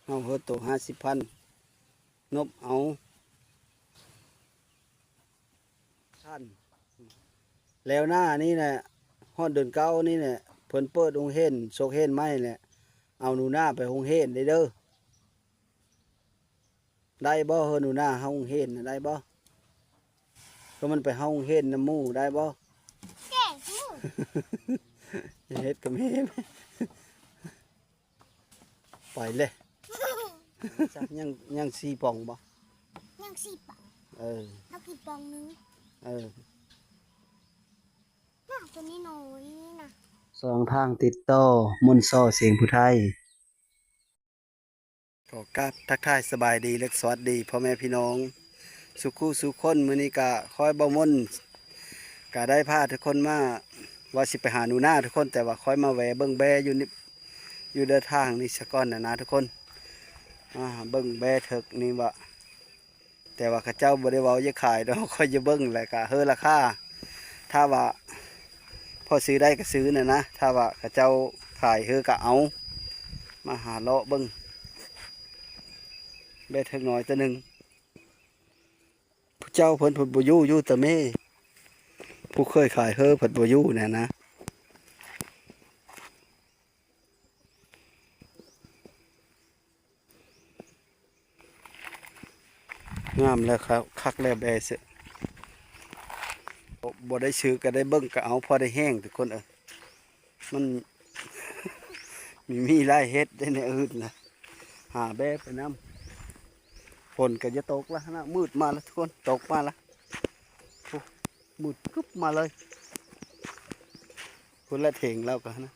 เอาเฮอตัว50,000นบเอาท่านแล้วหน้านี่แหละฮอดเดือนเก้านี่แหละเพิ่นเปิดโรงเรียนโชคเรียนไม้แหละเอาหนูหน้าไปโรงเรียนได้เด้อได้บ่เฮอหนูหน้าเฮาโรงเรียนน่ะได้บ่ก็มันไปเฮาโรงเรียนน้ำหมู่ได้บ่ แก่หู เฮ็ดกับแม่ไปเลยจักยัง4ป่องบ่ ยังสี่ปัง เออ เอากี่ปองนึง เออ น่าตัวนี้น้อยนี่นะ สองทางติดต่อมนต์ซ้อเสียงผู้ไทยก็กราบทักทายสบายดีและสวัสดีพ่อแม่พี่น้องสุขุสุขคนมื้อนี้ก็คอยบ่มนต์ก็ได้พาทุกคนมาว่าสิไปหาหนูนาทุกคนแต่ว่าคอยมาแวะเบิ่งแบอยู่นี่อยู่เดินทางนี่ซะก่อนนะทุกคนเบิ่งแบเถิกนี่ว่าแต่ว่าเขาเจ้าบ่ได้เว้าจะขายดอกคอยจะเบิ่งแหละก็เฮอราคาถ้าว่าพอซื้อได้ก็ซื้อนะถ้าว่าเขาเจ้าขายเฮอก็เอามาหาเลาะเบิ่งแบเถิกน้อยตัวหนึงผู้เจ้าเพิ่นบ่อยู่แต่แม่ผู้เคยขายเฮอเพิ่นบ่อยู่น่ะนะงามแล้วครับคักแล้วแบเสะบ่ได้ซื้อก็ได้เบิ่งก็เอาพอได้แห้งทุกคนมัน มีหลายเฮ็ดได้ในอื่นล่ะหาแบไปน้ำฝนก็จะตกแล้วนะมืดมาแล้วทุกคนตกมาแล้วโอ้มืดกึบมาเลยคนละเถงแล้วกันนะ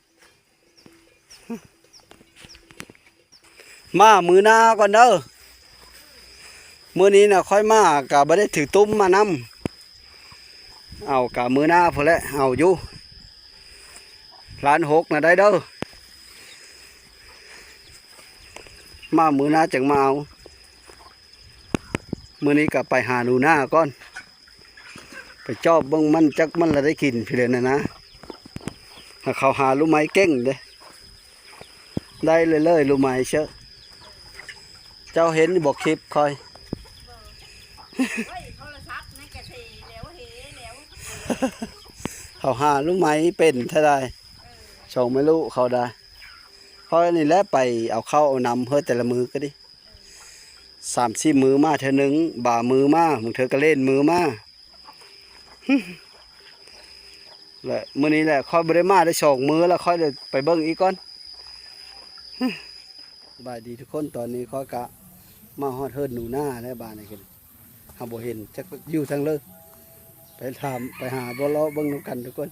มามือหน้าก่อนเด้อมื้อนี้น่ะค่อยมาก็บ่ได้ถือตุ้มมานำเอากะมือหน้าพุ่นแหละเอาอยู่1,600,000น่ะได้เด้อมามือหน้าจังมาเอามื้อนี้ก็ไปหาหนูหน้าก่อนไปจอบเบิ่งมันจักมันละได้กินพี่เลยนะถ้าเขาหาลูกไม้เก่งเด้ได้เลยลูกไม้เชอะเจ้าเห็นบอกคลิปคอย เขาหาลูกไม้เป็นเท่าใดชงไม่รู้เขาได้เพราะนี่แหละไปเอาเข้าเอานำเพื่อแต่ละมือก็ดิ3-4มือมาเธอหนึ่งบ่ามือมามึงเธอก็เล่นมือมาแหละมื้อนี้แหละค่อยบริมาได้2 มือแล้วค่อยเดี๋ยวไปเบิ่งอีกก่อนสบายดีทุกคนตอนนี้ค่อยกะมาฮอดเฮิรนหนูหน้าแล้วบ้านนี่กันหาบ่เห็นจักอยู่ทางเลยไปถามไปหาบ่เลาะเบิ่งนำกันทุกคน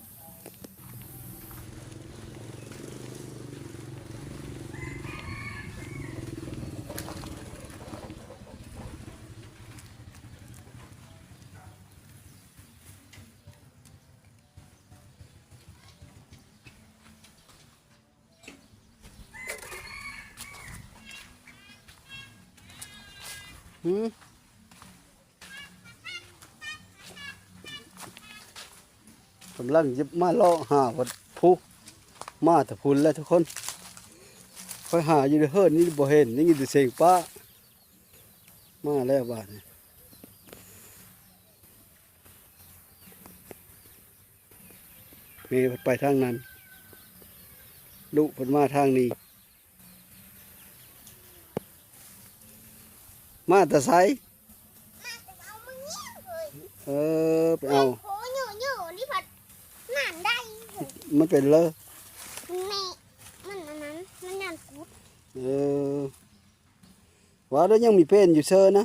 กำลังยิบมาเลาะหาวัดผู้มาแต่พุ่นแล้วทุกคนคอยหาอยู่ในเฮิรนนี่บ่เห็นนี่อยู่แต่เสียงป้ามาแล้วบ้านนี่เมย์ไปทางนั้นลูกเพิ่นมาทางนี้มาแต่ไส เอามึงเงี้ยเลย ไปเอา โหเหนื่อยนี่ผัดหนานได้ มันเป็นเลย แม่มันอันนั้นมันยันกุด ว่าแล้วยังมีเป็นอยู่เชอนะ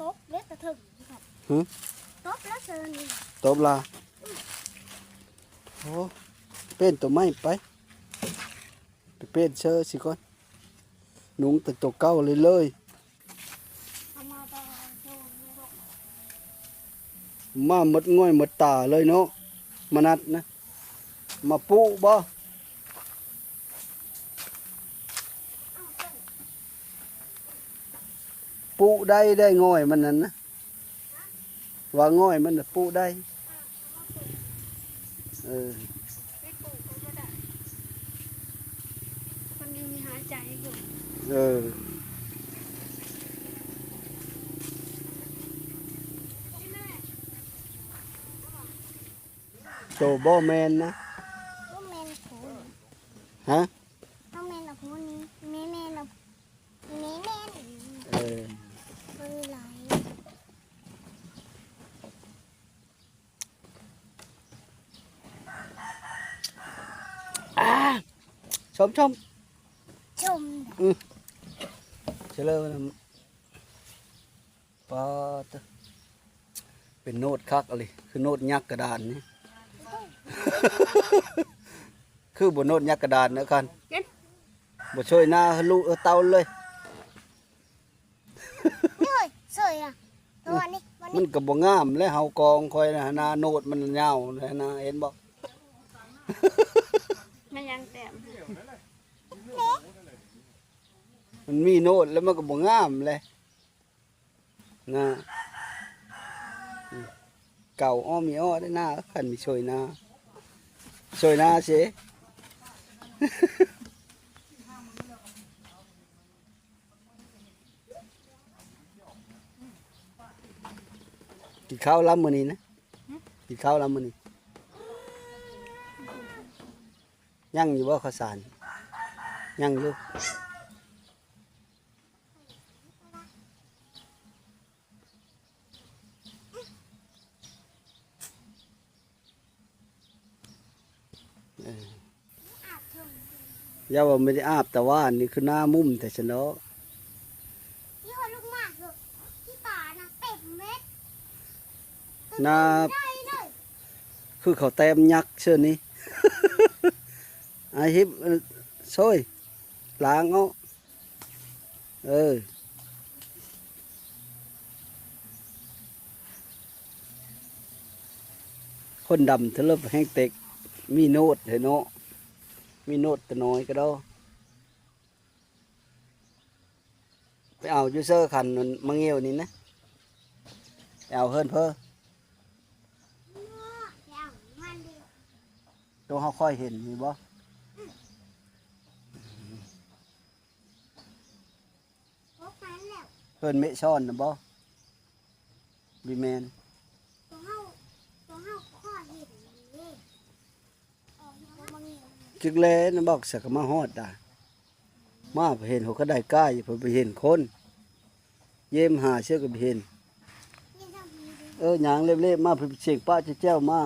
ตบเล็ดตะถึงผัด หึ ตบแล้วเชิญนี่ ตบลาโอ้เป็นตัวไม้ไปเป็นเชอสิก่อนหนุ่งแต่ตัวเก้าเลยเอามาตะโดนไม่รู้ มาหมดง่อยหมดตาเลยเนาะมานัดนะมาปูบ่ปูได้ง่อยมันนั่นนะว่าง่อยมันน่ะปูได้ าใจอยู่ เออโตบ่แม่นนะ ก็แมนผู ฮะ ต้องแมนกับผูนี้แม่แมนกับแม่แมน เออ ปืนไหล ชม ชม เฉลยนะปาตะเป็นโนดคักอะไรคือโนดยักษ์กระดานนี่ คือบนโนดยักษ์กระดานนะกันบ่ช่วยหน้าลูกเตาเลย นี่เฮ้ยสวยอ่ะตัวนี้วัน มั นี้ นก็บ่งามและเฮากองคอยนะหน้าโนดมันยาวนะเห็นบ่ มันยังแต้ม มันมีโนดแล้วมันก็บ่งามเลยนะเก่าอ้อมีอ้อได้หน้าคันมีช่วยหน้าสิ กินข้าวล้ำมื้อนี้นะกินข้าวล้ำมื้อนี้ยังอยู่บ่ข้าวสารยังอยู่อย่าว่าไม่ได้อาบแต่ว่านี่คือหน้ามุมแต่ฉันเนาะ นี่คนลูกหมากเหรอที่ป่านะเต็มเม็ด หน้า ได้เลย คือเขาแต้มยักษ์เชื่อนี้ อาฮิปช่วยล้างเอาคนดำทะเลบแห้งเต็กมีโนดเห็นเนาะมีโนดแต่น้อยก็ได้ไปเอายูเซอร์ขันมันมังเงียวนี่นะไปเอาเฮิรนเพ้อ อย่างมันดี ตัวเขาค่อยเห็นมีบ่ พบนั้นแล้ว เฮิรนเมช่อนนะบ่บีแมน ตัวเฮาข้อเห็นนี่ออกมาบางอย่าง จึกแลนะบอกสักมาฮอดได้มาไปเห็นเขาก็ได้กล้าอยู่ไปเห็นคนเยี่ยมหาเชื่อก็ไปเห็น นี่ทำดีดี หยางเล็บๆมาไปเสียงป้าเจ้ามา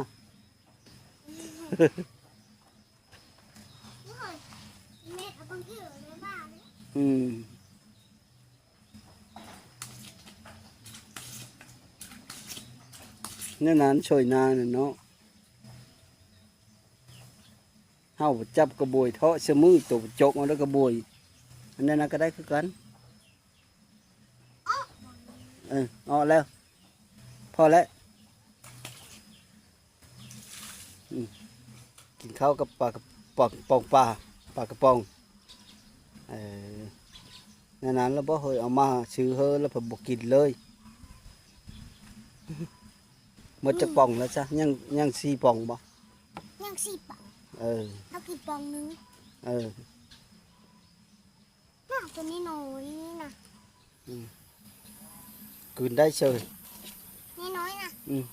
นี่เลยเม็ดเอาบางที่ในบ้านเลย อืมนี่นานช่วยนาน่ะเนาะเฮาจับกระบวยเทาะเสมือตัวจกเอาแล้วกระบวยอันนั้นนะก็ได้คือกันเอาแล้ว พอแล้วกินข้าวกับปลากระป๋องปลากระป๋องนั้นแล้วบ่เฮยเอามาซื้อเฮอแล้วผมบ่กินเลยหมดจักป่องแล้วจ้ะยัง4ป่องบ่ ยังสิบอ่ะ เออ เอากี่ปองนึง เออ น่าตัวนี้น้อยนี่นะ คืนได้เชย นี่น้อยนะ อืม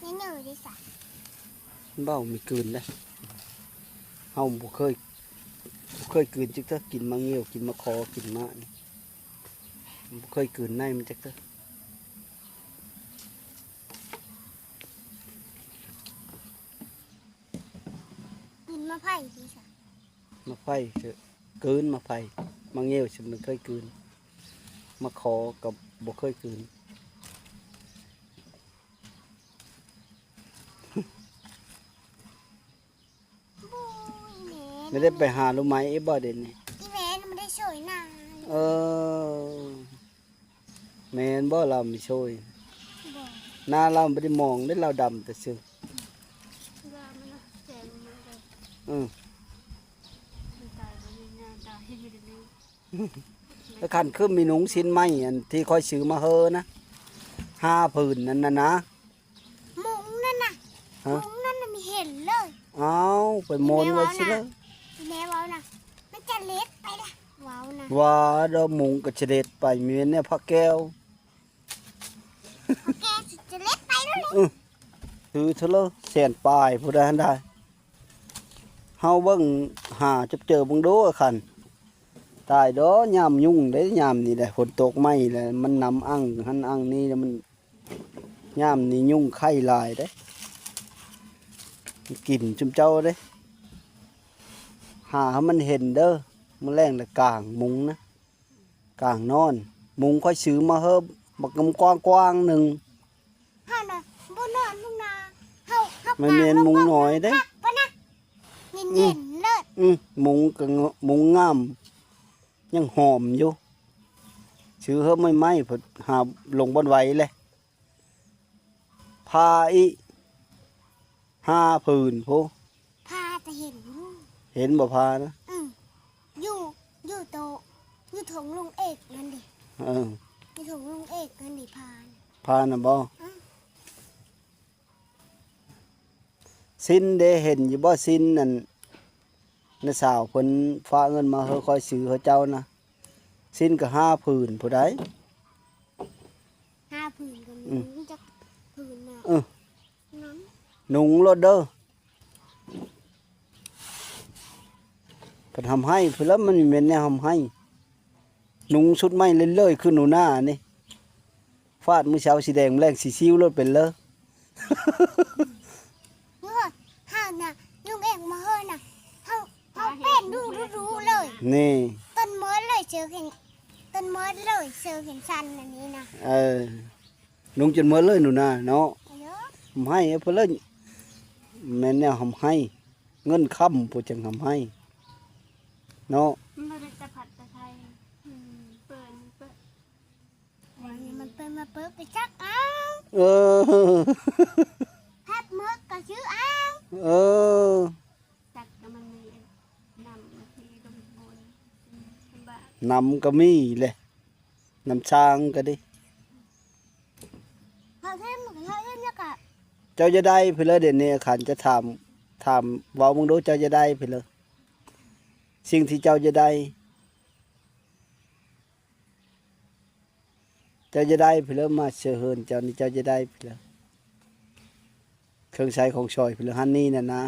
นี่เหนื่อยดิสัตว์ เบ้ามีคืนได้เฮาบ่เคยคืนจักเท่ากินมะเงี้ยวกินมะคอกินมะนี่บ่เคยคืนในมันจักเท่า กินมะไผ่ดิสัตว์ มาไฟเถอะคืนมาไฟมะเงี้ยวฉันมันเคยคืนมะคอกับบ่เคยคืน บูยแห ไม่ได้ไปหาลูกไม้ไอ้บ่เด่นนี่ อีแหวนมันได้สวยหนา เออแม่นบ่เราไม่ช่วย บอก หน้าเราไม่ได้มองได้เราดำแต่ซื่อ ว่ามันน่ะแสงมันเลย อืม มันตายไปเลยนะตายให้อยู่ในนี้ แล้วคันคือมีหนุงชิ้นไม้อันที่ค่อยซื้อมาเฮอนะ5ผืนนั่นนะ มุ้งนั่นน่ะ ฮะ มุ้งนั่นน่ะไม่เห็นเลย เอาไปโมนไว้สิเลย อีแม่บอกนะไม่ จะเล็ดไปละว้าวนะ ว่าดอกมุงก็เสด็จไปเมียนเนี่ยพระแก้ว แกจะเล็ดไปแล้วเลย ถือเถอะเลยแสนปลายผู้ใดหันได้เฮาเบิ่งหาจับเจอเบิ่งดูอะคันตายดอยามยุ่งได้ยามนี่แหละฝนตกไหม้แหละมันนำอังหันอังนี่แล้วมันยามนี่ยุ่งไข่ลายเด้กินจุมเจ้าเด้หาให้มันเห็นเด้อมื้อแรงน่ะกลางมุงนะกลางนอน มุงค่อยซื้อมาเฮิบบักกำกว้างๆหนึง ฮะน่ะบนนอนลุงนาเฮา มันเมียนมุงน้อยเด้ ปะนะเย็นๆเลิศ มุงก็มุงงามยังหอมอยู่ชื่อเฮิบไม่ไหม้เพิ่นหาลงบนไหวเลยพาอี5 ผืนโพ พาจะเห็นอยู่ เห็นบ่พานะ อยู่โตอยู่ถงลุงเอกนั่นดิ เออ อยู่ถงลุงเอกนั่นดิพา พาน่ะบ่สิ้นได้เห็นอยู่บ่สิ้นนั่นน้าสาวเพิ่นฝากเงินมาเฮาคอยซื้อเขาเจ้านะสิ้นก็5 ผืนผู้ใด 5 ผืนก็มีจักผืนน่ะ เออ นั้น นุงรถเด้อเพิ่นทำให้เพิ่นแล้วมันมีแม่นแนวทำให้ นุงชุดไม้เลื่อยๆขึ้นหนูหน้านี่ฟาดมื้อเช้าสีแดงแรงสีซิ้วรถเป็นเลย เฮ้ยเฮาน่ะลุงเอกมาเฮ้ยน่ะเฮาเป็นรู้เลย นี่ ต้นเมิร์ดเลยเจอเห็นต้นเมิร์ดเลยเจอเห็นชันอันนี้นะ เออนุงจนเมื่อเลยหนูหน้าเนาะ เยอะ ทำให้เพิ่นเลยแม่นแนวทำให้ เงินค้ำผู้จังทำให้เนาะ มันเป็นตะผัดตะไคร้เปิด วันนี้มันเป็นมาเปิดไปจักอ้าว เออ แพทเมิร์ดก็ชื่ออ้าว เออ จักก็มันมีนำที่ลงบนเป็นบาท นำก็มีเลยนำช้างก็ดิ เขาเท่เหมือนเขาเท่เนี่ยกะ เจ้าจะได้เพิ่นเลยเดี๋ยวนี้ขันจะถามเว้ามึงดูเจ้าจะได้เพิ่นเลยสิ่งที่เจ้าจะได้ เจ้าจะได้เพิ่นเลยมาเชื่อเฮินเจ้านี่เจ้าจะได้เพิ่นเลยเครื่องใช้ของชอยเพิ่นเลยหันนี่น่ะนะ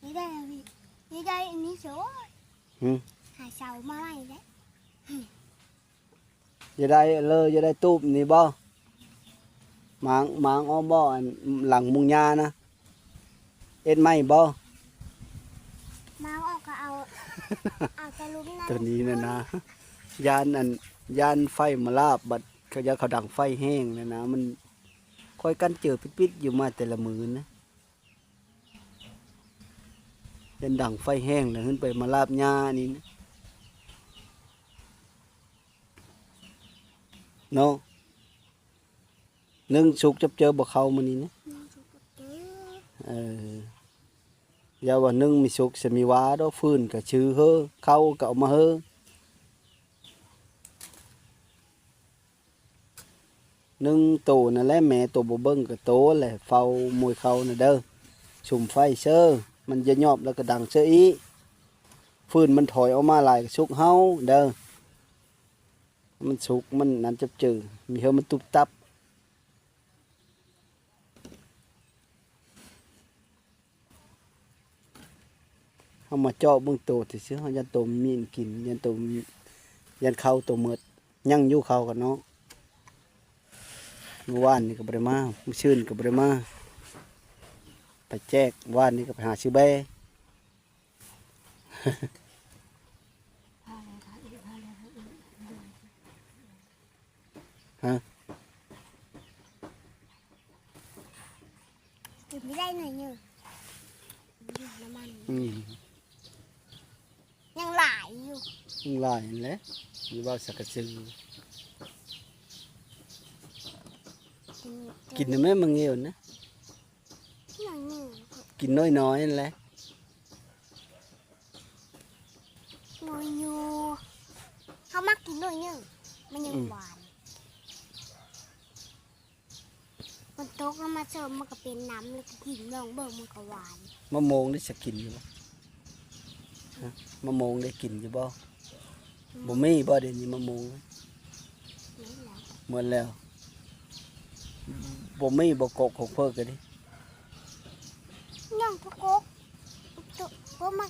นี่ได้แล้วพี่นี่ได้อันนี้สวย หึ หาเสามาไว้แล้ว จะได้เลยจะได้ตูบนี่บ่หมางอ้อมบ่อันหลังมุงยานะเอ็ดไม้บ่ มาออกก็เอาตะลุมนั่น ตัวนี้น่ะนะยานไฟมาลาบบัดเขาดังไฟแห้งน่ะนะมันค่อยกันเจอปิดๆอยู่มาแต่ละมื้อนะยันดังไฟแห้งแล้วขึ้นไปมาลาบหญ้านี่นะเนาะนึ่งสุกจับเจอบ่เข้ามื้อนี้นะเอออย่าว่านึ่งมีสุกจะมีหว้าดอกฟื้นก็ชื่อเฮอเข้าก็เอามาเฮอนึ่งโตนั่นแหละแม่โตบ่เบิ่งก็โตแหละเฝ้ามวยเข้าน่ะเด้อชุมไฟเซอมันจะยอบแล้วก็ดังเซออีฟื้นมันถอยออกมาหลายก็สุกเฮาเด้อมันสุกมันนั่นจับจือมีเฮามันตุบตับเฮามาเจาะเบิ่งโตซื่อๆเฮายันโตมีนกินยันเข้าโตหมดยังอยู่เข้ากันเนาะเมื่อวานนี่ก็บ่ได้มามื้อชื่นก็บ่ได้มาไปแจกว่านนี่ก็ไปหาซื้อแบ ฮะ เก็บไม่ได้หน่อยเนอะน้ำมัน อืม ยังหลายอยู่ หลายนั่นแหละมีว่าสักกะซื้อกินได้ไหมมังเงียวนะ หน่อยหนึ่ง กินน้อยๆนั่นแหละ หน่อยอยู่เขามักกินหน่อยหนึ่งมันยังหวาน คนตกแล้วมาเสิร์ฟมันก็เป็นน้ำแล้วก็กินลองเบิ่งมันก็หวาน มะโมงได้สกินอยู่บ่ฮะมะโมงได้กินอยู่บ่บ่มีบ่เดี๋ยวนี้มะโมง นี่แหละ หมดแล้วบ่มีบ่กกของเพิ่นก็ดิ ย่องพวกกกมา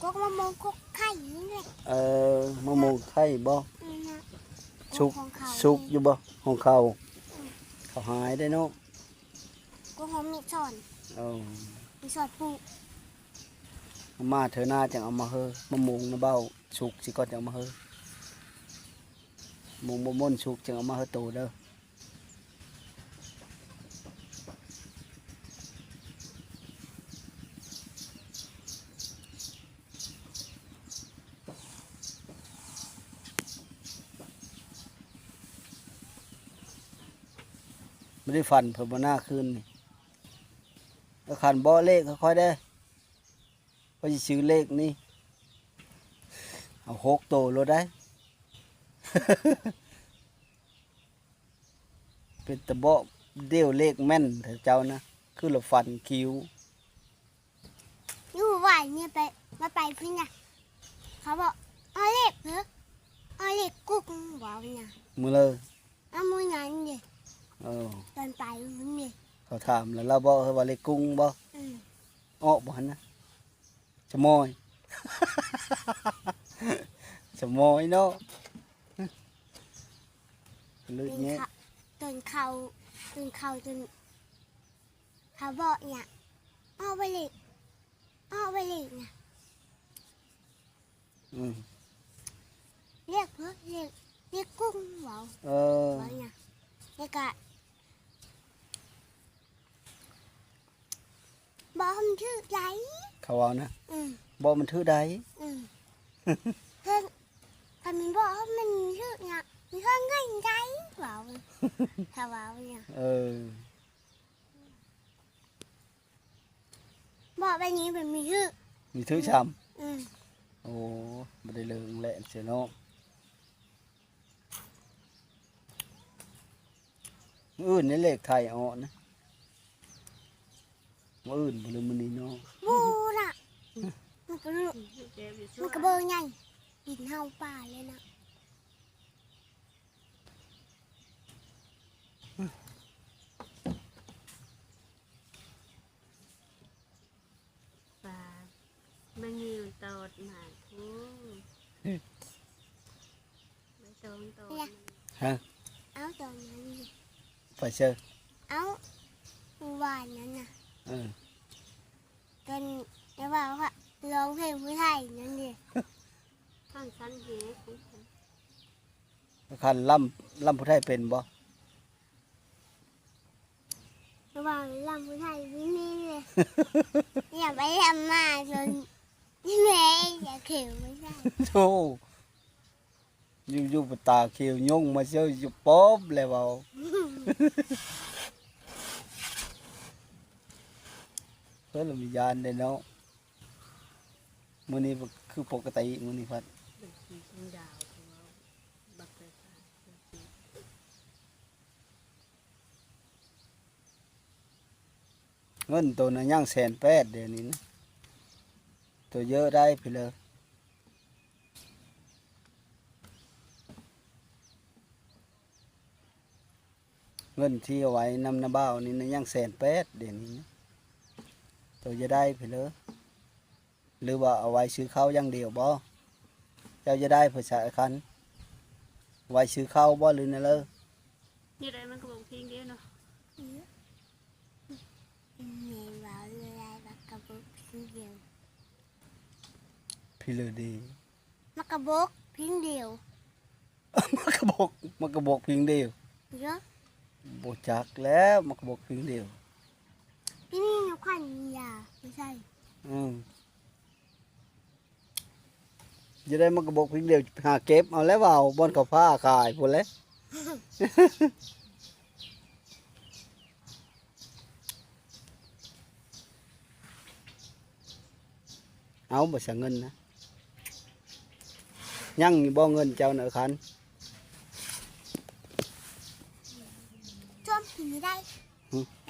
กกมามองกกไข่นี่แหละ มะโมงไข่บ่ นะ สุก ของเขา สุกอยู่บ่ของเขาเขาหายได้เนาะ กกหอมมีสอน เอา มีสอนปลูก เอามาเถอะหน้าจังเอามาเฮอมะโมงนะเบ้าสุกสิก่อนจังเอามาเฮอมงบ่ม่นสุกจังเอามาเฮอโตเด้อไม่ได้ฟันเพิ่นบ่หน้าคืนนี่แล้วขันบ่เลขค่อยๆได้ก็สิซื้อเลขนี่เอา6โตโลดได้ เป็นตะเบาะเดี่ยวเลขแม่นเถอะเจ้านะคือเราฟันคิ้ว อยู่หวานเนี่ยไปมาไปพี่น่ะเขาบอกเอาเล็กเหรอเอาเล็กกุ๊กบอกเนี่ย มือเลย เอามือนั้นดิ เออ ตอนไปมันดิ เขาถามแล้วเราบอกว่าเลขกุ้งบ่ อืม ออกบ่หันนะชะมอย ชะมอยเนาะลึก เป็น เงี้ย เขาจนเขาบอกเนี่ยเอาไปเล็กเอาไปเล็กเนี่ย อืม เรียกเพื่อเรียกกุ้งบอก เออ บอกเนี่ยแล้วก็บอกมันชื่อไร เขาเอานะ อืม บอกมันถือใด อืมเพื่อนพอมันบอกว่ามันชื่อเนี่ยมันชื่อเงินไรบอกเขาบอกเนี่ย เออ บอกไปนี้มันมีชื่อ มีถือช อืม ำโอ้บ่ได้เลิงแหละเสียเนาะมื้ออื่นนี่เลขไทยเอานะมื้ออื่นบ่ลืมมื้อนี้เนาะ บูน่ะมันก็รู้ เจ็บอยู่ มัน ช่ ก็ วย เบอร์ใหญ่กินเฮาป่าเลยนะ ปลาไม่งิวตอดหมาทูไม่ตรงตอด ฮะ เอาตอนนั้นดิ ไปเชื่อ เอาวานนั้นน่ะ เออ ตอนแล้วว่าร้องเพลงผู้ไทยนั่นดิ ข้างชั้นเหี้ยของฉัน คันล่ำผู้ไทยเป็นบ่ ระหว่างลำผู้ไทยนี่นี่เลยอย่าไปทำมาจนแม่อย่าเขียวไม่ใช่ โธ่อยู่ๆตาเขียวยงมาเชื่ออยู่ป๊อบแล้วเว้าเพิ่นละมียานได้เนาะมื้อนี้คือปกติมื้อนี้พัด เป็นสีชมดาวของเราบักเตอร์ เงินตัวน่ะย่าง180,000เดี๋ยวนี้นะตัวเยอะได้ไปเลยเงินที่เอาไว้นำนาบ้าวนี่นะย่าง180,000เดี๋ยวนี้นะตัวจะได้ไปเลยหรือว่าเอาไว้ซื้อข้าวอย่างเดียวบ่เจ้าจะได้เพื่อใช้คันไว้ซื้อข้าวบ่หรือนั่นเลย นี่ได้มันก็บอกเพียงเดียวเนาะ แม่บอกเลยว่ากระบอกพิงเดียว พี่เลยดี มากระบอกพิงเดียว มันกระบอกเพียงเดียว เยอะ บ่จักแล้วมันกระบอกเพียงเดียว พี่นี่นกขวัญยาไม่ใช่ จะได้มันกระบอกเพียงเดียวหาเก็บเอาแล้วเอาบอนเขาผ้าขายพุ่นแหล้ว เอาบ่เสียเงินนะยังอยู่บ่เงินเจ้าเนอะคัน ช่วมกินไม่ได้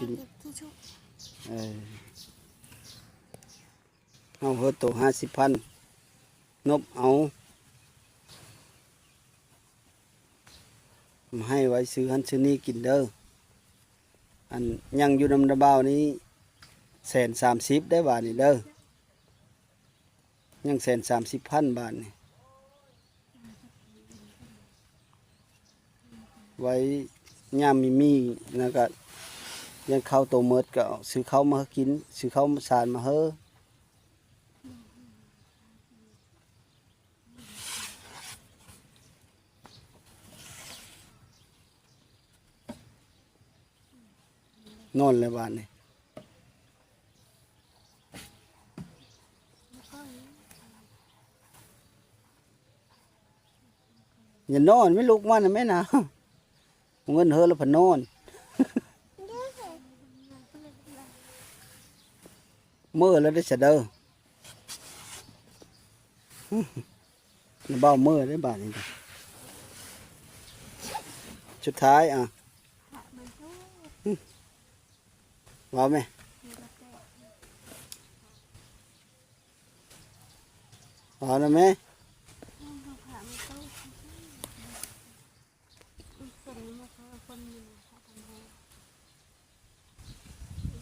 กิน เก็บที่ชุบ เอาเฮอโต50,000นบเอามาให้ไว้ซื้อหันซื้อนี่กินเด้ออันยังอยู่นำดะบ่าวนี้130,000ได้บาทนี่เด้อยัง130,000 บาทนี่ไว้ยามมีแล้วก็ยังเข้าวโตเมิดก็เอาซื้อข้าวมากินซื้อข้าวสารมาเฮ้อนอนเลยบาทนี่อย่านอนไม่ลุกมันนะแม่นะเงินเฮอแล้วพนอนเมื่อแล้วได้เสดอเบ้าเมื่อได้บาทนี่สุดท้ายอ่ะ ผักมันทุก ว้าวไหม มีกระแตก ว้าวนะแม่ ผักมันทุกเสร็จแล้วเขาคนมีผักทำห้อง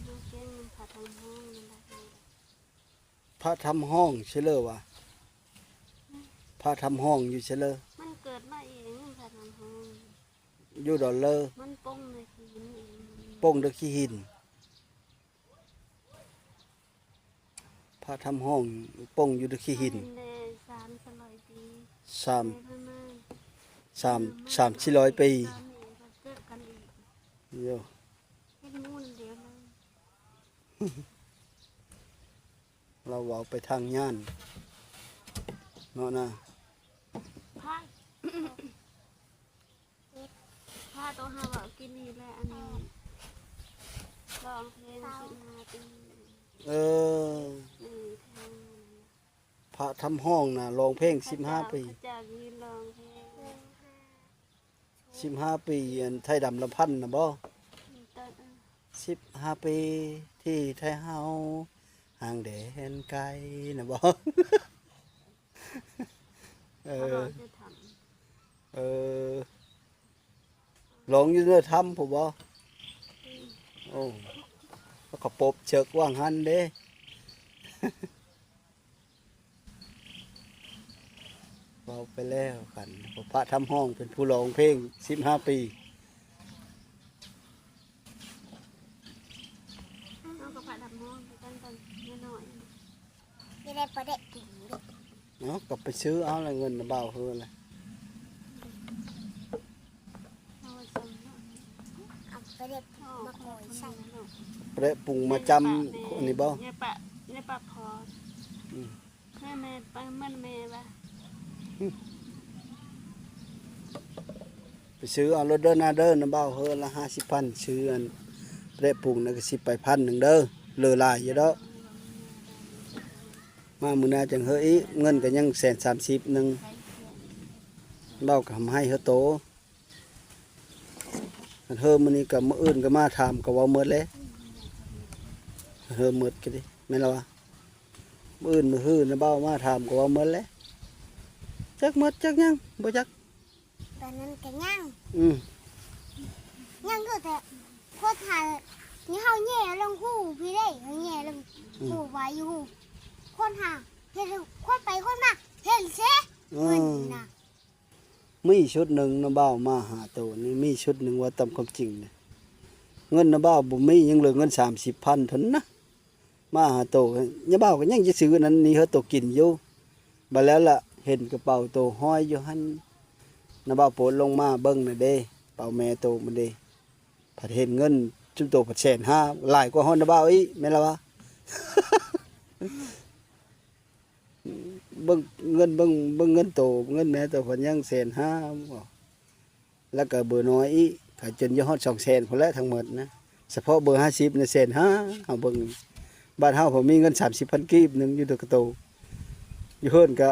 ดูเก่งมันผักทำห้องมันได้ พระทำห้องเชลเลอวะพระทำห้องอยู่เชลเลอ มันเกิดมาเองมันผักทำห้อง อยู่ดอลเลอร์ มันป้งเลยคือนี่เอง โป่งเดอขี้หินพระทำห้องโป่งอยู่เดอขี้หิน เป็นเลย300 ปี สาม ในพม่า 300-400 ปี ตอนนี้ก็เจอกันอีก เดี๋ยว เฮ็ดมูนเดียวเลย เราเอาไปทางย่านเนาะนะ ผ้าผ้าตัวหาว่ากินนี่แหละอันนี้ลองเพลง15 ปี เออ นี่ทาง พระทำห้องนะร้องเพลง15 ปี พระเจ้ายืนลองเพลง 15 ปีอันไทยดำลำพันธ์นะบ่ ต้น 15 ปีที่ไทยเฮาห่างแดนไกลนะบ่ เอ เขาล อ องจะท เออลองอยู่เด้อทำผมบ่โอ้แล้วก็ปบเชิกว่างหันเด้ เราไปแล้วกันพระทำห้องเป็นผู้ร้องเพลง15 ปี ำน้องกับผ้าดำมองกันกันหน่อย จะได้ประเด็กกินดิ เนาะก็ไปซื้อเอาละเงินน่ะเบาเฮือละ เอาไว้สมเนาะ เอาประเด็ก อ๋อ มาโขยใส่ เนาะ เปรปรุงมาจำอันนี้บ่ เนี่ยปะพอ อืม แม่ไปมันแม่ปะ ไปซื้อเอารถเดินหน้าเดินน่ะเบาเฮือละ50,000ซื้ออันเปรปรุงนั่นก็สิไป1,000เด้อเหลือหลายอยู่เด้อมามื้อหน้าจังเฮออีกเงินก็ยัง130,000นึงเบาก็ทำให้เฮอโตอันเฮอมื้อนี้ก็มื้ออื่นก็มาถามก็เว้าหมดแล้วเฮอหมดก็ดิแม่นแล้ววะมื้ออื่นมื้อฮื้อน่ะเบามาถามก็เว้าหมดแล้วจักหมดจักยังบ่จัก ตอนนั้นก็ย่าง อืม ย่างก็แต่โคตรถ่ายนี่เฮาแย่ลงหูพี่ได้เฮาแย่ลงหูไว้อยู่คนห่างเห็นคนไปคนมาเห็นเสะ อื เงิน ม น่ะ มีชุดหนึ่งนะบ่าวมาหาตัวนี่มีชุดหนึ่งว่าตามความจริงเนี่ยเงินนะบ่าวบ่มียังเหลือเงิน30,000เท่านั้นนะมาหาตัวเนี่ยบ่าวก็ยังจะซื้อนั้นนี่เฮาตัวกินอยู่บัดแล้วล่ะเห็นกระเป๋าตัวห้อยอยู่หั่นนะบ่าวโปรดลงมาเบิ่งน่ะเด้เป๋าแม่โตมันเด้ผัดเห็นเงินจุ่มโตผัด150,000หลายกว่าฮ้อนนะบ่าวอีกแม่นล่ะวะ เบิ่งเงินเบิ่งเงินโตเงินแม่โตเพิ่นยัง150,000บ่แล้วก็เบอร์น้อยอีกก็จนอยู่ฮอด200,000พุ่นแหละทั้งหมดนะเฉพาะเบอร์50น่ะ150,000เฮาเบิ่งบ้านเฮาผมมีเงิน30,000กีบหนึงอยู่ตัวกระโตอยู่เฮิ่นก็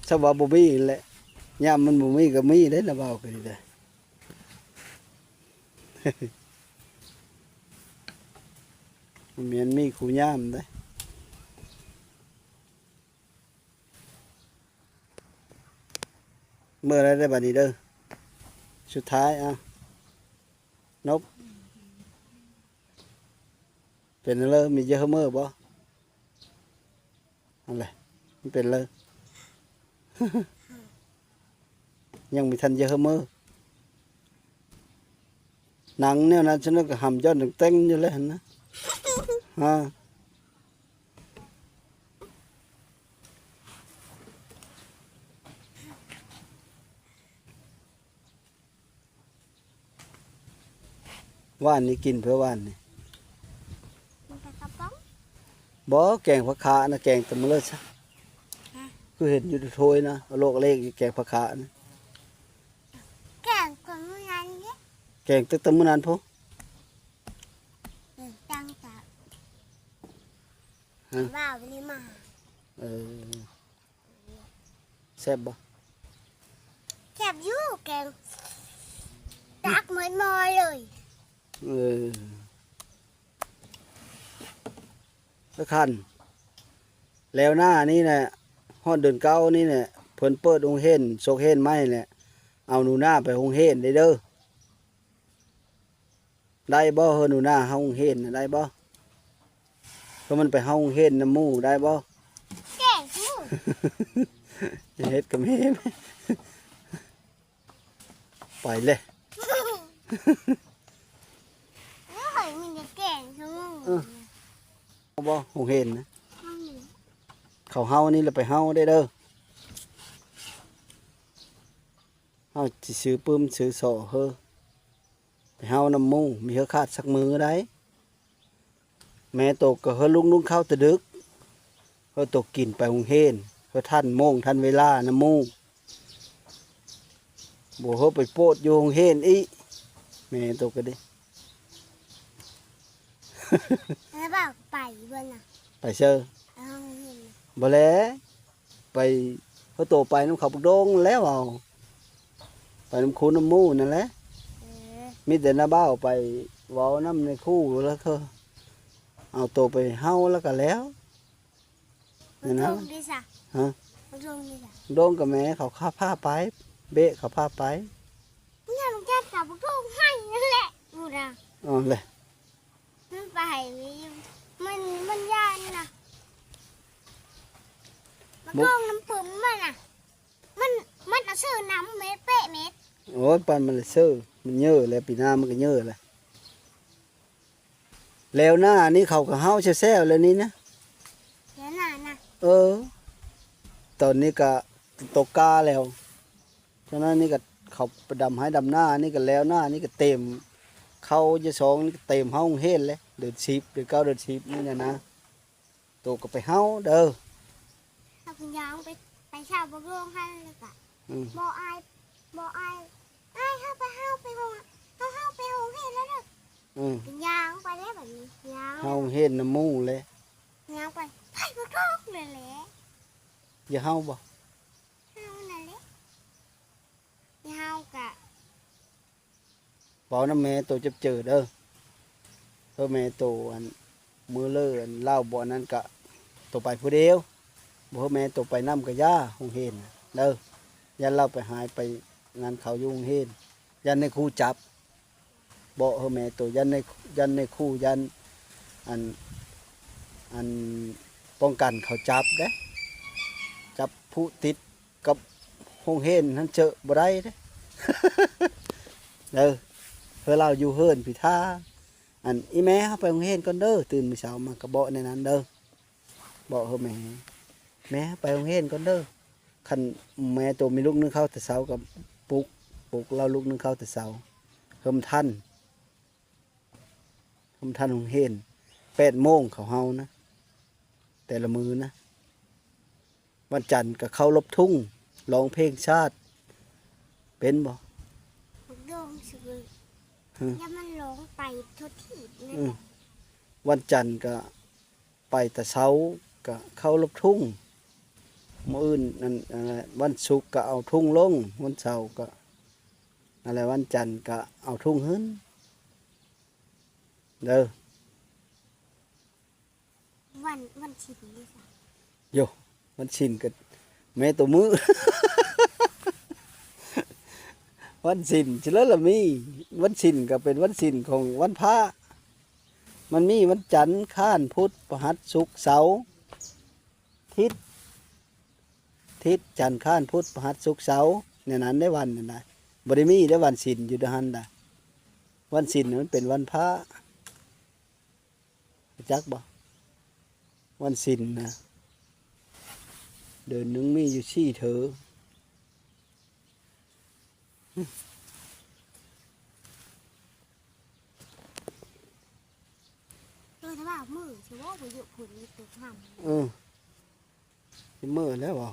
ชาวว่าบ่มีนั่นแหละยามมันบ่มีก็มีได้ละเว้าก็ดีเด้อ มันมีขู่ย่ามได้เมื่อไรได้บัดนี้เด้อสุดท้ายอ่ะนบเป็นเลยมีเยอะเมื่อบ่อะไรมันเป็นเลย ยังมีทันเยอะเมื่อหนังเนี่ยนะฉันก็หำยอดถึงเต้งอยู่เลยนะฮะว่านนี่กินเพื่อว่านนี่ มันกระป๋อง บ่แกงผักขานะแกงตะมะเลิศซะคือเห็นอยู่โถยนะเอาโลกเลขอยู่แกงผักขานะ แกงกับมือนันเนี่ย แกงตึกตะมื้อนั้นพุ จังจับ ฮะ ว่าวนี่มา เออแซ่บบ่ แคบอยู่แกงตักเหมือนมอเลย เออแล้วคันแล้วหน้านี่แหละฮอดเดือนเก้านี่แหละเพิ่นเปิดโรงเรียนโซกเรียนไม้แหละเอาหนูหน้าไปโรงเรียนได้เด้อได้บ่เฮอหนูหน้าเฮาโรงเรียนน่ะได้บ่เพราะมันไปเฮาโรงเรียนน้ำหมู่ได้บ่ แกงหู จะเฮ็ดกับแม่ไหมไปเลย แล้วเฮ้ยมันจะแกงทั้งหมด เอาบ่โรงเรียนนะเขาเฮานี่แหละไปเฮาได้เด้อเฮาสิซื้อปึ้มซื้อสอเฮอไปเฮาน้ำหมู่มีเฮอขาดสักมือได้แม่ตกก็เฮอลุงข้าวแตะดึกเฮอตกกินไปโรงเรียนเฮอทันโมงทันเวลาน้ำหมู่บ่เฮอไปโปดอยู่โรงเรียนอีแม่ตกก็ดิ แล้วบอกไปบนน่ะ ไปเชื่อ เอาเห็นน่ะ บ่แลไปเฮอโตไปน้ำเขาปักโดงแล้วเอาไปน้ำคูน้ำหมู่นั่นแหละ เออ มีแต่หน้าบ้าวไปเว้าน้ำในคู่แล้วก็เอาโตไปเฮาแล้วก็แล้ว มัน นี่ ล นะ งดิสะ ฮะ มันลงดิสะ โดงกับแม่เขาข้าผ้าไป เบะเขาผ้าไป เนี่ยมันจะจับมันลงให้นั่นแหละดูนะ อ๋อเลย มันไปมันยานนะมันลงน้ำปุ่มมันน่ะมันเอาซื้อน้ำเม็ดเป๊ะเม็ด โอ้ยปันมันเลยซื้อมันเยอะแล้วปีหน้ามันก็เยอะเลยแล้วหน้านี่เขาก็เฮาแซ่ๆแล้วนี่นะ เดี๋ยวน่ะนะ เออ ตอนนี้ก็ตกกาแล้วฉะนั้นนี่ก็เขาไปดำให้ดำหน้านี่ก็แล้วหน้านี่ก็เต็มเขาจะสองนี่ก็เต็มเฮาเฮ็ดเลยเดือน10เดือน9เดือน10นี่นะตัวก็ไปเฮาเด้อ ถ้าคุณยางไปเช่าบักลงให้เลยกะ อืม บ่อายเข้าไปห้องเข้าไปห้องเห็นแล้วเด้อ อืม คุณยางไปได้แบบนี้ยาง เฮาเฮ็ดน้ำหมู่เลย ยางไปบักลงเลยแหละ อย่าเฮาบ่ เฮานั่นแหละเฮากะ บอกน้ำแม่ตัวจะเจอเด้อเพราะแม่ตัวอันมือเลื่อนเล่าบ่อนั้นกะตัวไปผู้เดียวบ่ให้แม่ตัวไปน้ำกะย่าหงเห็นเด้อยันเราไปหายไปงานเขาอยู่หงเห็นยันในครูจับบ่ให้แม่ตัวยันในครูยันอันป้องกันเขาจับเด้จับผู้ติดกับหงเห็นนั้นเจอบ่ได้เด้ เด้อ เพื่อเราอยู่เฮิรนพิธาอันอีแม่เขาไปโรงเรียนก่อนเด้อตื่นมื้อเช้ามากระเบาะในนั้นเด้อบอกเฮาแม่ไปโรงเรียนก่อนเด้อคันแม่ตัวมีลูกนึงเข้าแต่เช้ากับปลุกเราลูกนึงเข้าแต่เช้าเฮิมทันโรงเรียน8 โมงเขาเฮานะแต่ละมือนะวันจันทร์ก็เข้าลบทุ่งร้องเพลงชาติเป็นบ่ บักลงซื้อ อืม แล้วมันหลงไปทุกที่นั่น อื แห ม ละ วันจันทร์ก็ไปแต่เช้าก็เข้าลบทุ่งมื้ออื่นนั่นอะไรวันศุกร์ก็เอาทุ่งลงวันเสาร์ก็อะไรวันจันทร์ก็เอาทุ่งขึ้นเด้อ วันชินนี่สิ โยมันชินกับแม่ตัวมือ วันสินฉะนั้นละมีวันสินก็เป็นวันสินของวันพระมันมีวันจันทร์ข้านพุธพฤหัสศุกร์เสาร์ทิศจันทร์ข้านพุธพฤหัสศุกร์เสาร์เนี่ยนั้นได้วันนั่นนะบริมีได้วันสินอยู่ดหันนะวันสินมันเป็นวันพระจักบ่วันสินนะเดือนหนึงมีอยู่4 เถอ ถ้าว่ามือใช่ว่าประโยชน์ผลมีตัวท สิมื้อแล้วบ่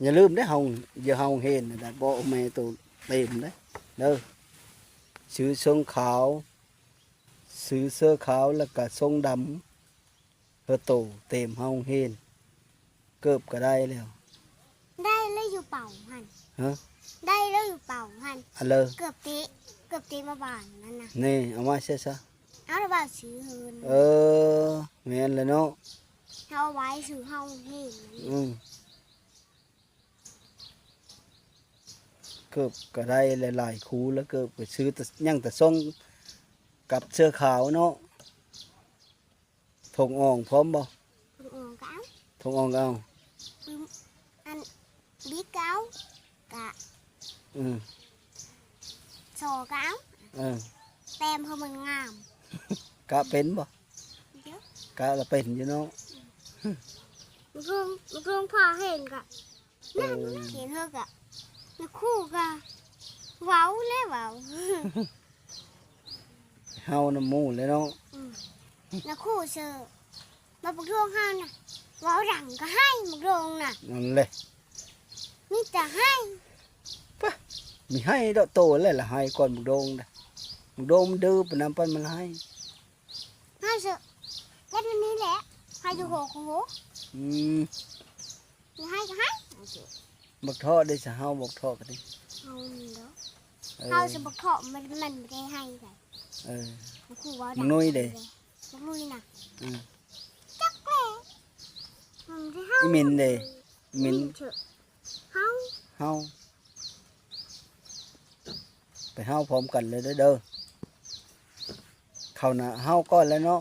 อย่าลืมได้อเฮาอย่าเฮาเห็นนะบ่เอาแม่ตัวเต็มเด้อเด้อซื้อทรงขาวซื้อเสื้อขาวแล้วก็ทรงดำเฮอโตเต็มเฮาเห็นเกือบก็ได้แล้ว ำได้เลยอยู่เป่าหัน ฮะ ได้เลยอยู่เป่าหัน อันเลย เกือบตีมาบานนั่นนะ นี่เอามาเสียซะ เอาละบ่าซื้อเฮิน แม่นแล้วเนาะ เอาไว้ซื้อเฮาเห็น อืมเกือบก็ได้หลายๆคูแล้วเกือบไปซื้อแต่ยังแต่ทรงกับเสื้อขาวเนาะถงอ่องพร้อมบ่ อือก้าว ถงอ่องเอา อันบีก้าวกะ อืม โซก้าว เออ แต้มเขามันงาม กะเป็นบ่ เดี๋ยว กะละเป็นอยู่เนาะ มันเพิ่งพอเห็นกะนั่นเห็นเธอกะแล้วคู่กะเว้าเลยเว้า เฮาน้ำมูเลยเนาะ แล้วคู่เชอมาบุกโรงห้าน่ะเว้าดังก็ให้บุกโรงน่ะ นั่นแหละ มีแต่ให้ มีให้ดอกโตเลยล่ะให้ก่อนบุกโดงนะบุกโดงมันดื้อปานนั้นปานมันให้ ให้เชอแค่นี้แหละให้ดูโหของโห อืม มีให้ก็ให้ บักทอได้ซะเฮาบักทอกันดิ เอาเด้อ เออ เขาจะบักเถาะมันไม่ได้ให้เลย เออ มันคู่เว้า มั ดั นนุ้ยเด้ มันนุ้ยน่ะ อืม จักแหล่มันที่เฮา อีมินเด้อีมิน เถอะเฮา เฮาไปเฮาพร้อมกันเลยเด้อเขาน่ะเฮาก่อนแล้วเนาะ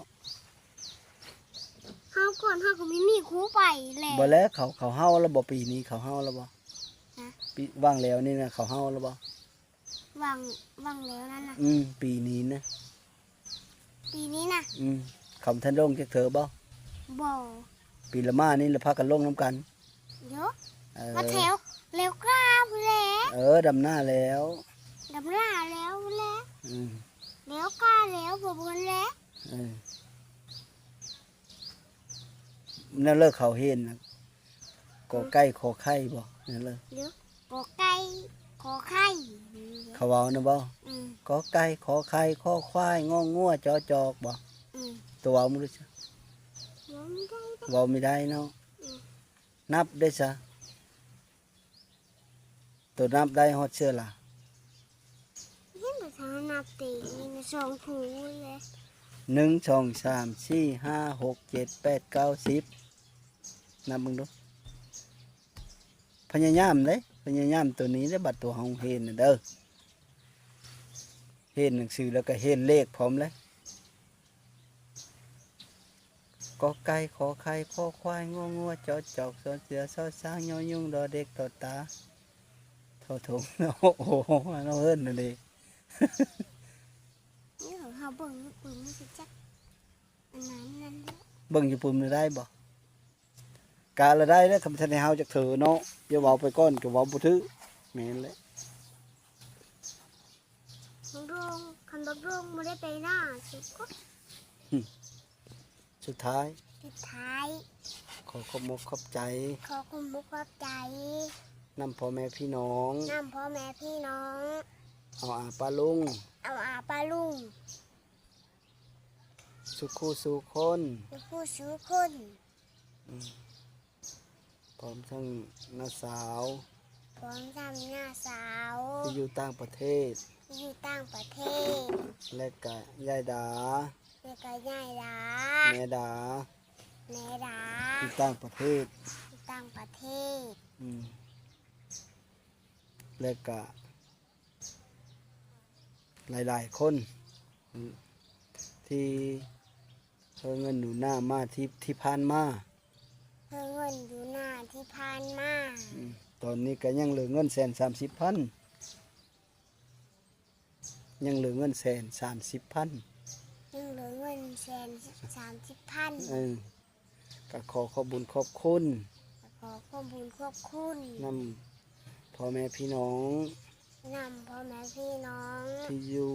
เฮาก่อนเฮาก็ไม่มีครูไปแหละ บ่แล้วเขาเฮาแล้วบ่ปีนี้เขาเฮาแล้วบ่ ฮะ ปีว่างแล้วนี่นะเขาเฮาแล้วบ่ วางแล้วนั่นน่ะ ปีนี้นะ ปีนี้น่ะ คำท่านลงจักเถอบ่ บ่ ปีละมานี่ละพากันลงน้ำกัน เดี๋ยว เออ มาแถวเร็วกล้าพูแล้ว ดำหน้าแล้ว ดำล่าแล้วแล้ว อืม เร็วกล้าแล้วบ่บนแล้ว เออนั่นเลิกเขาเห็นนะกอใกล้ขอไข่บ่นั่นเลย เดี๋ยวกอไก่ขอไข่ เขาเว้านะบ่ อืม กอไก่ขอไข่ขอควายงองัวจอจอกบ่ อืม ตัวเว้าบ่รู้จัก ยังไม่ได้ เว้าไม่ได้เนาะนับได้ซะตัวนับได้ฮอดเชื่อล่ะ เห็นภาษานับตีในสองผูเลย 1 2 3 4 5 6 7 8 9 10นับมึงดูพยายามเลยพยายามตัวนี้ได้บัดตัวเฮาเห็นน่ะเด้อเห็นหนังสือแล้วก็เห็นเลขพร้อมเลยกอไก่ขอไข่ขอควายงองัวจอจอกสอเสือสอช้างยอยุงดอเด็กตอตาทอทง โอ้โหเราเฮิรนนั่นเอง นี่เหรอเขาเบิ่งปืนมันสิจักอันนั้นนั่นแหละ เบิ่งอยู่ปุ่มนี่ได้บ่กาละได้แล้วคำทันให้เฮาจากเถอเนาะอย่าเว้าไปก่อนก็เว้าบ่ถือแม่นแหละ บักโรงคันบักโรงไม่ได้ไปหน้าสุดก็ สุดท้าย สุดท้าย ขอขอบมกขอบใจ ขอคุณมุกขอบใจ นำพ่อแม่พี่น้อง นำพ่อแม่พี่น้อง เอาอาป้าลุง เอาอาปาลุง สุขูสู่คน และผู้ซื้อคน พร้อมทั้งน้าสาว พร้อมทำหน้าสาว ที่อยู่ต่างประเทศ อยู่ต่างประเทศ และก็ยายดา แล้วก็ย่ายหลา แม่ดา แ แม่ดา ที่ต่างประเทศ ที่ต่างประเทศ และก็หลายๆคน ที่เพิ่งเงินหนูหน้ามาที่ผ่านมา เพื่อเงินอยู่หน้าที่ผ่านมา ตอนนี้ก็ยังเหลือเงิน130,000ยังเหลือเงิน130,000 ยังเหลือเงิน130,000 ก็ขอบุญขอบคุณ ขอความบุญขอบคุณ นำพ่อแม่พี่น้อง นำพ่อแม่พี่น้อง ที่อยู่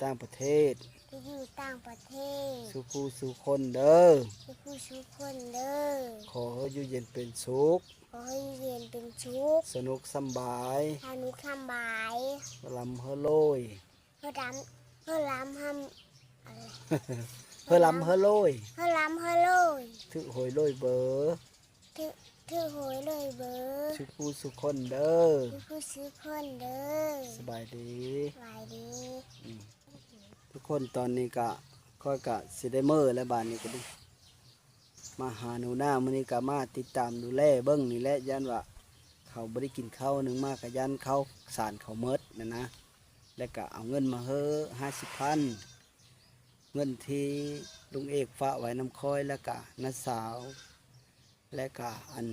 ต่างประเทศ ที่อยู่ต่างประเทศ สุขูสุคนเด้อ ทุกผู้ทุกคนเด้อ ขอให้อยู่เย็นเป็นสุข ขอให้อยู่เย็นเป็นชุก สนุกสำบาย ทานุทำบาย ลำเฮอโลย เพื่อล้ำเพื่อล้ำทำอะไร เพื่อลำเฮอโลย เพื่อล้ำเพื่อโลย ถึกโหยโลยเบอ ถือหวยเลยเบอร์ สุขูสุคนเด้อ ทุกผู้ซื้อคนเด้อ สบายดี สบายดี ทุกคนตอนนี้ก็ค่อยกะสิได้เมื่อและบานนี้ก็ดิมาหาหนูหน้ามื้อนี้ก็มาติดตามดูแลเบิ้งนี่แหละยันว่าเขาบ่ได้กินข้าวหนึ่งมากก็ยันเขาสารเขาเมดนะแล้วก็เอาเงินมาเฮ้อ50,000เงินที่ลุงเอกฝากไว้น้ำคอยแล้วก็น้าสาว และก็อัน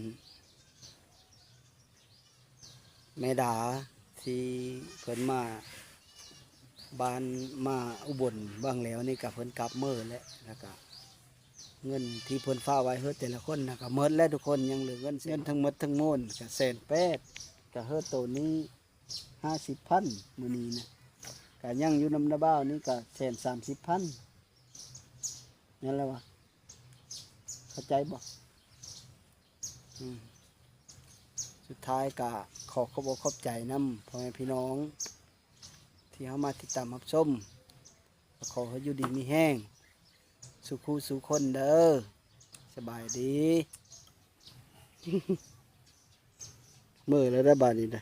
แม่ดาที่เพิ่นมาบ้านมาอุบลบ้างแล้วนี่กับเพิ่นกลับเมื่อแล้วก็เงินที่เพิ่นฝากไว้เฮ็ดแต่ละคนนะก็เมิดแล้วทุกคนยังเหลือเงินทั้งหมดทั้งมวลก็180,000ก็เฮ็ดตัวนี้50,000มื้อนี้นะก็ยังอยู่นำนาบ้าวนี่ก็130,000นั่นแหละวะเข้าใจบ่สุดท้ายก็ขอขอบอกขอบใจนำพ่อแม่พี่น้อง ที่เขามาติดตามรับชมขอให้อยู่ดีมีแห้งสุขูสุคนเด้อสบายดี มือแล้วได้บาดนี้นะ